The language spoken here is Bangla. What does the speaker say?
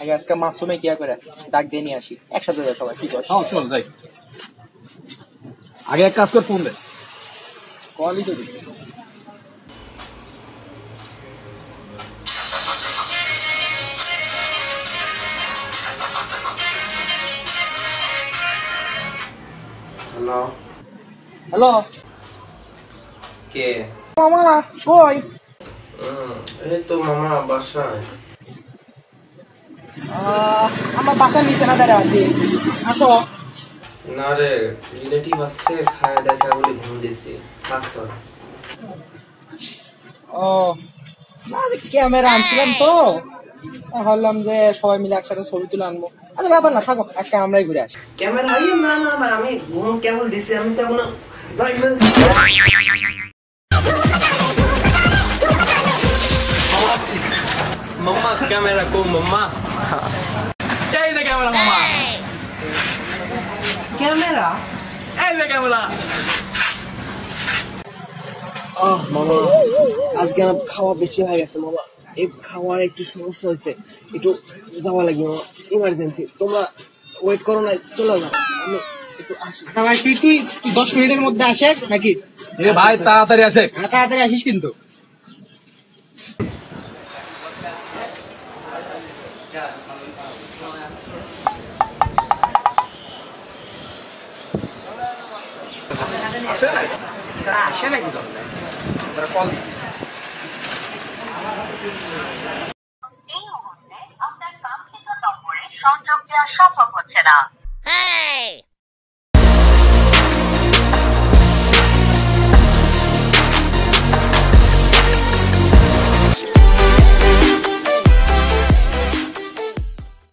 আগে আজকে মাসুমে কি করে ডাক দিয়ে নিয়ে আসি, একসাথে যাই সবাই, কি কর? চল যাই। আগে এক কাজ কর, ফোন দে। কলই তো দিচ্ছি। হ্যালো, হ্যালো, কে? মামা কই? এই তো মামা বাসায়। আমার বাসার নিচে না দাঁড়া আছি, আসো। না রে, রিলেটিভ আসছে, খায় দেখা বলে ঘুম দিছি। থাক তোর। ও না, ক্যামেরা আনছিলাম তো, ভাবলাম যে সবাই মিলে একসাথে ছবি তুলে আনবো। আচ্ছা ব্যাপার না, থাকো, আজকে আমরাই ঘুরে আসি। ক্যামেরা আইয়ে না না না, আমি ঘুম কেবল দিছি, আমি তো এখনো যাই না। মাম্মা ক্যামেরা কো মাম্মা। এই যে ক্যামেরা মামা, ক্যামেরা? এই যে ক্যামেরা। মামা আজকে আমার খাওয়া বেশি হয়ে গেছে মামা, এই খাওয়ার একটু সমস্যা হয়েছে, একটু যাওয়া লাগবে মামা, ইমার্জেন্সি। তোমরা ওয়েট করো না, চলে যাও, আমি একটু আসি। আচ্ছা ভাই, তুই 10 মিনিটের মধ্যে আসে নাকি? এ ভাই তাড়াতাড়ি আসে। তাড়াতাড়ি আসিস কিন্তু। আসে নাকি তো? কল এই মুহূর্তে আপনার কাঙ্ক্ষিত নম্বরে সংযোগ দেওয়া সম্ভব হচ্ছে না।